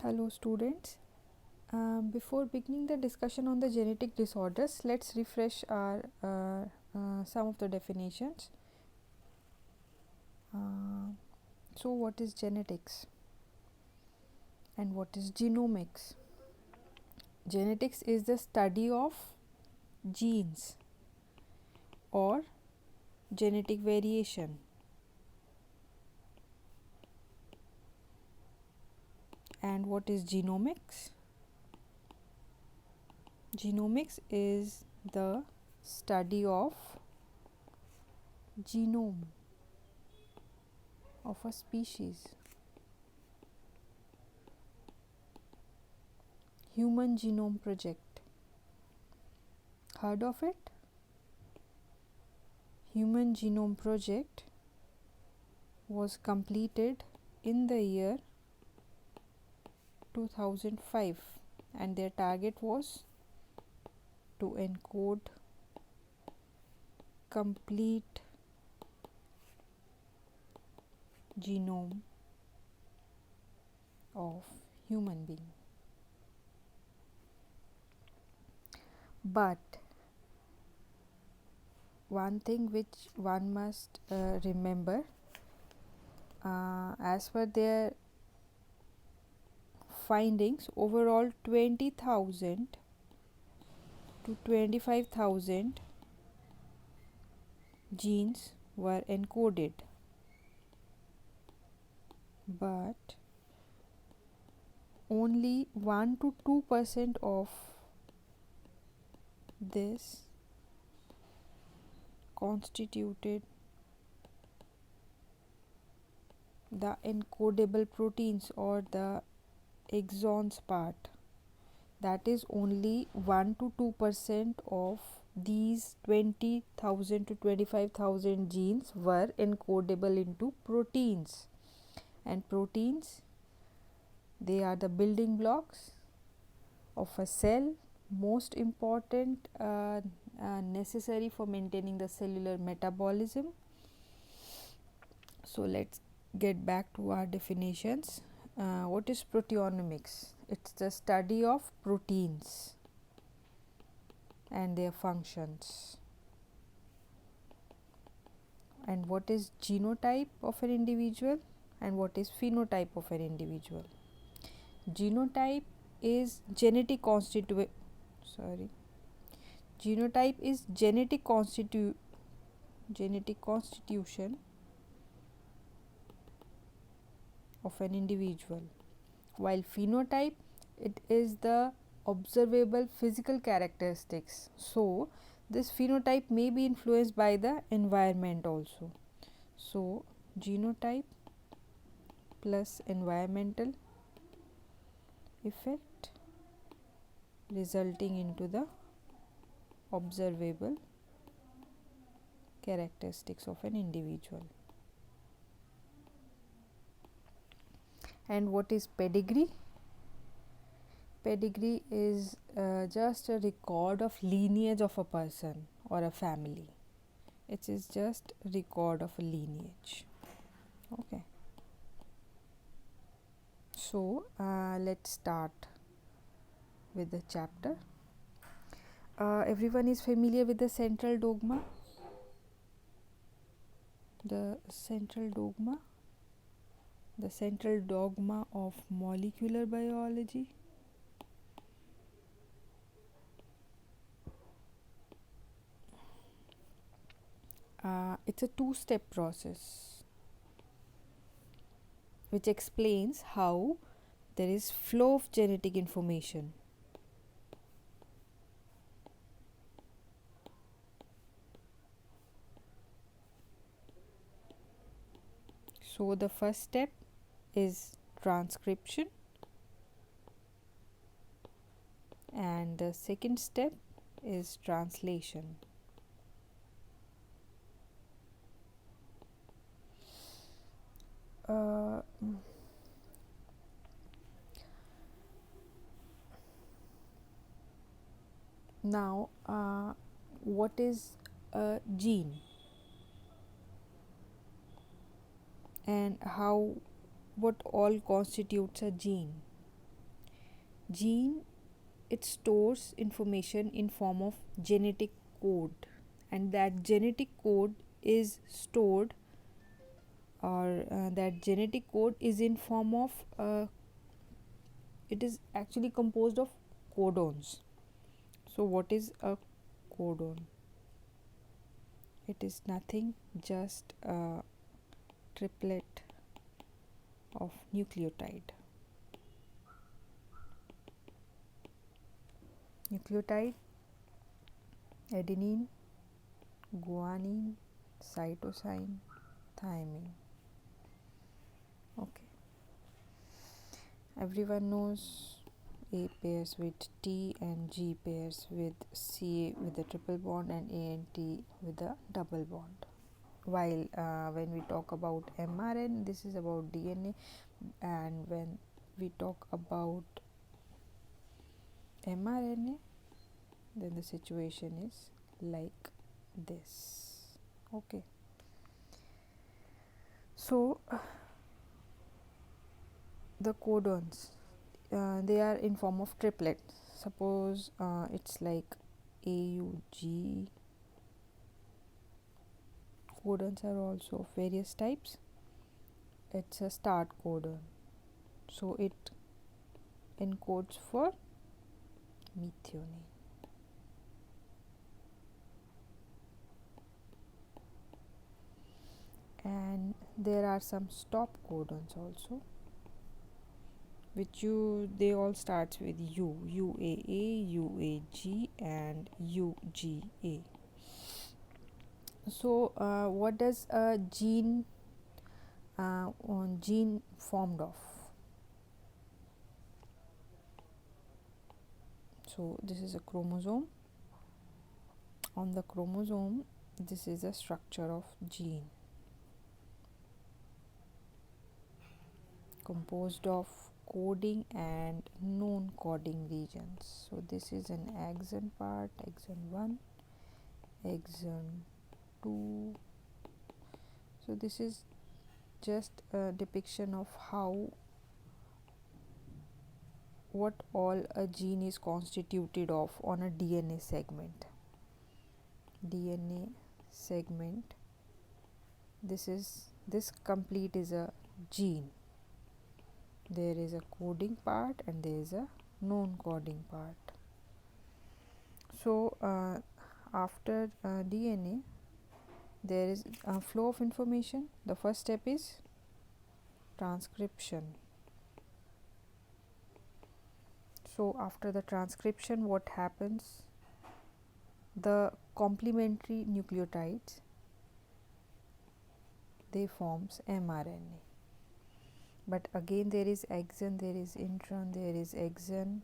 Hello students. Before beginning the discussion on the genetic disorders, let's refresh our some of the definitions. So what is genetics and what is genomics? Genetics is the study of genes or genetic variation. And what is genomics? Genomics is the study of genome of a species. Human Genome Project. Heard of it? Human Genome Project was completed in the year 2005 and their target was to encode complete genome of human being. But one thing which one must remember, as per their findings, overall 20,000 to 25,000 genes were encoded, but only 1 to 2% of this constituted the encodable proteins or the exons part. That is, only 1 to 2% of these 20,000 to 25,000 genes were encodable into proteins. And proteins, they are the building blocks of a cell, most important, necessary for maintaining the cellular metabolism. So let's get back to our definitions. What is proteomics? It's the study of proteins and their functions. And what is genotype of an individual and what is phenotype of an individual? Genotype is genetic constitution of an individual, while phenotype, it is the observable physical characteristics. So this phenotype may be influenced by the environment also. So genotype plus environmental effect resulting into the observable characteristics of an individual. And what is pedigree? Pedigree is just a record of lineage of a person or a family. It is just record of a lineage. Okay. So let's start with the chapter. Everyone is familiar with the central dogma. The central dogma of molecular biology. It's a two-step process which explains how there is flow of genetic information. So the first step is transcription and the second step is translation. Now, what is a gene and what all constitutes a gene? Gene, it stores information in form of genetic code, and that genetic code is stored, or that genetic code is in form of it is actually composed of codons. So what is a codon? It is nothing, just a triplet of nucleotide. Adenine, guanine, cytosine, thymine. Okay, everyone knows A pairs with T and G pairs with C with a triple bond, and A and T with a double bond. While when we talk about mRNA, this is about DNA, and when we talk about mRNA, then the situation is like this. Okay, so the codons, they are in form of triplet. Suppose it's like AUG. Codons are also of various types. It's a start codon, so it encodes for methionine. And there are some stop codons also, which they all starts with UAA, UAG, and UGA. So what does a gene formed of? So this is a chromosome. On the chromosome, this is a structure of gene composed of coding and non-coding regions. So this is an axon part, axon 1, axon 2. So this is just a depiction of what all a gene is constituted of on a DNA segment. This complete is a gene. There is a coding part and there is a non-coding part. So after DNA, there is a flow of information. The first step is transcription. So after the transcription, what happens? The complementary nucleotides, they forms mRNA. But again, there is exon, there is intron, there is exon.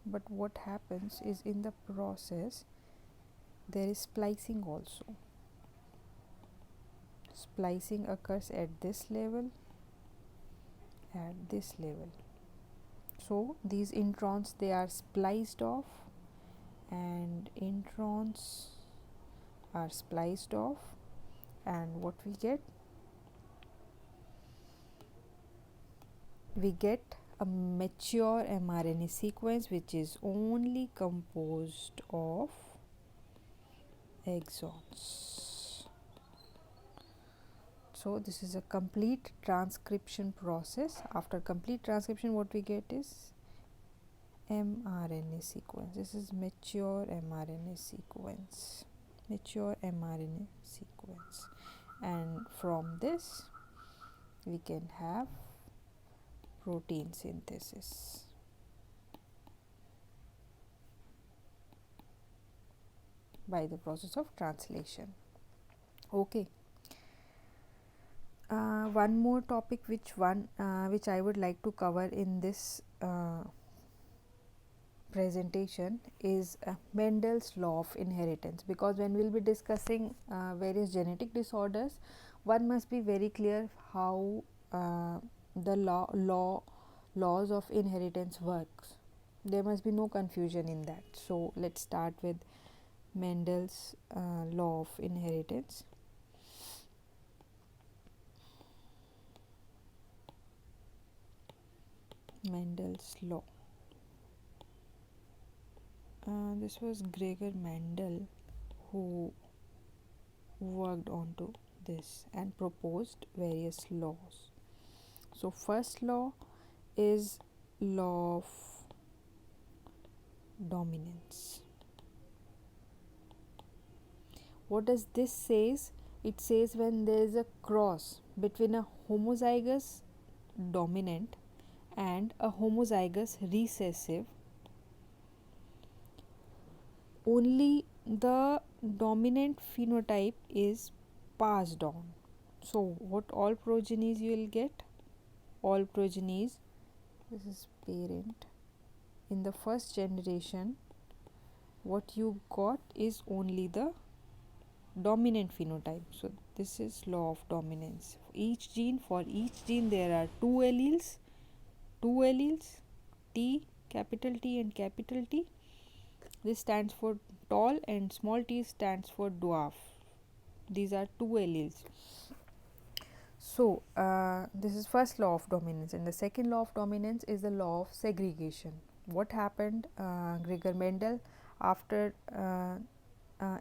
But what happens is, in the process, there is splicing also. Splicing occurs at this level, at this level. So these introns, they are spliced off, and introns are spliced off, and what we get? We get a mature mRNA sequence which is only composed of exons. So this is a complete transcription process. After complete transcription, what we get is mRNA sequence. This is mature mRNA sequence. And from this we can have protein synthesis. By the process of translation. Okay. One more topic which I would like to cover in this presentation is Mendel's law of inheritance, because when we will be discussing various genetic disorders, one must be very clear how the laws of inheritance works. There must be no confusion in that. So let's start with Mendel's law of inheritance. Mendel's law. This was Gregor Mendel who worked onto this and proposed various laws. So first law is law of dominance. What does this says? It says when there is a cross between a homozygous dominant and a homozygous recessive, only the dominant phenotype is passed on. So what all progenies you will get? All progenies, this is parent, in the first generation what you got is only the dominant phenotype. So this is law of dominance. For each gene there are two alleles, T, capital T and capital T. This stands for tall and small t stands for dwarf. These are two alleles. So this is first law of dominance, and the second law of dominance is the law of segregation. What happened? Gregor Mendel, after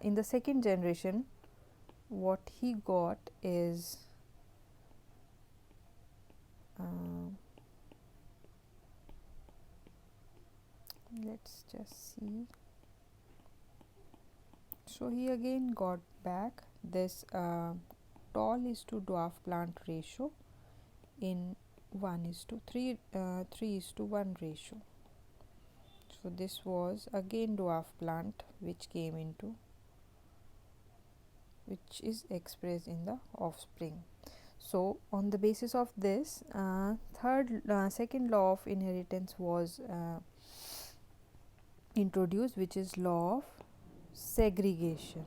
in the second generation, what he got is let's just see. So he again got back this tall is to dwarf plant ratio in 3:1 ratio. So this was again dwarf plant which came into, which is expressed in the offspring. So on the basis of this, second law of inheritance was introduced, which is law of segregation.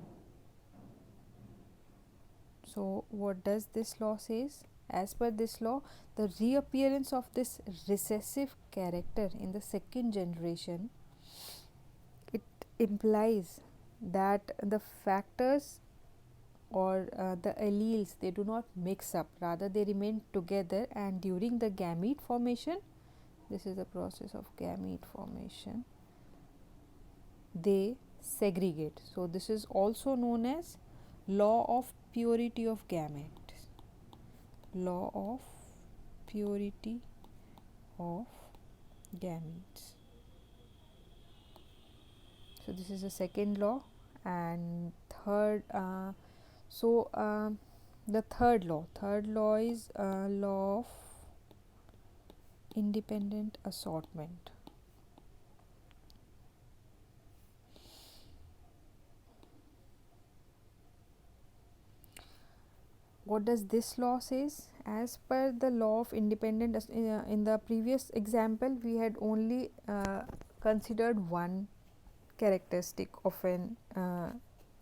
So what does this law says? As per this law, the reappearance of this recessive character in the second generation, it implies that the factors or the alleles, they do not mix up, rather they remain together, and during the gamete formation, this is the process of gamete formation, they segregate. So this is also known as law of purity of gametes. Law of purity of gametes. So this is the second law. And third, the third law is law of independent assortment. What does this law says? As per the law of independent, in the previous example we had only considered one characteristic of an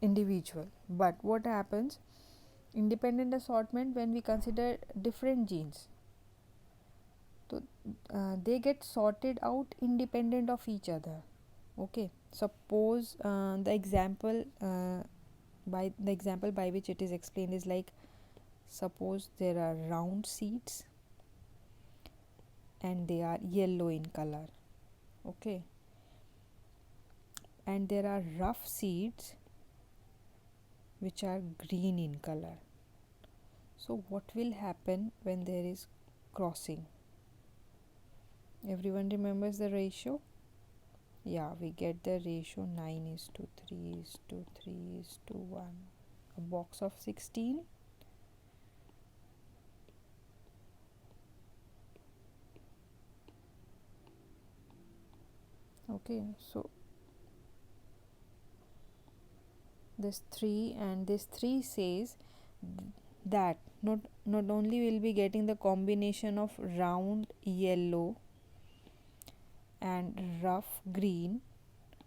individual, but what happens, independent assortment, when we consider different genes, so they get sorted out independent of each other. Okay, suppose the example by which it is explained is like, suppose there are round seeds and they are yellow in color, okay, and there are rough seeds which are green in color. So what will happen when there is crossing? Everyone remembers the ratio? Yeah, we get the ratio 9:3:3:1, a box of 16. Okay, so this 3 and this 3 says that not only will be getting the combination of round yellow and rough green,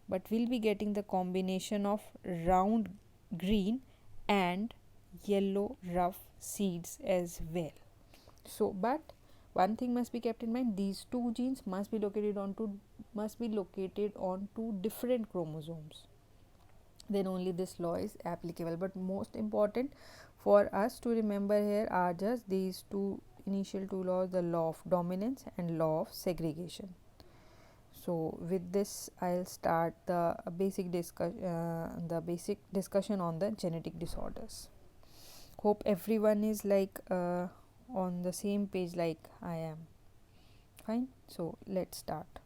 but we'll be getting the combination of round green and yellow rough seeds as well. So but one thing must be kept in mind, these two genes must be located on two different chromosomes, then only this law is applicable. But most important for us to remember here are just these two initial two laws, the law of dominance and law of segregation. So with this I'll start the basic discussion on the genetic disorders. Hope everyone is like on the same page like I am. Fine, so let's start.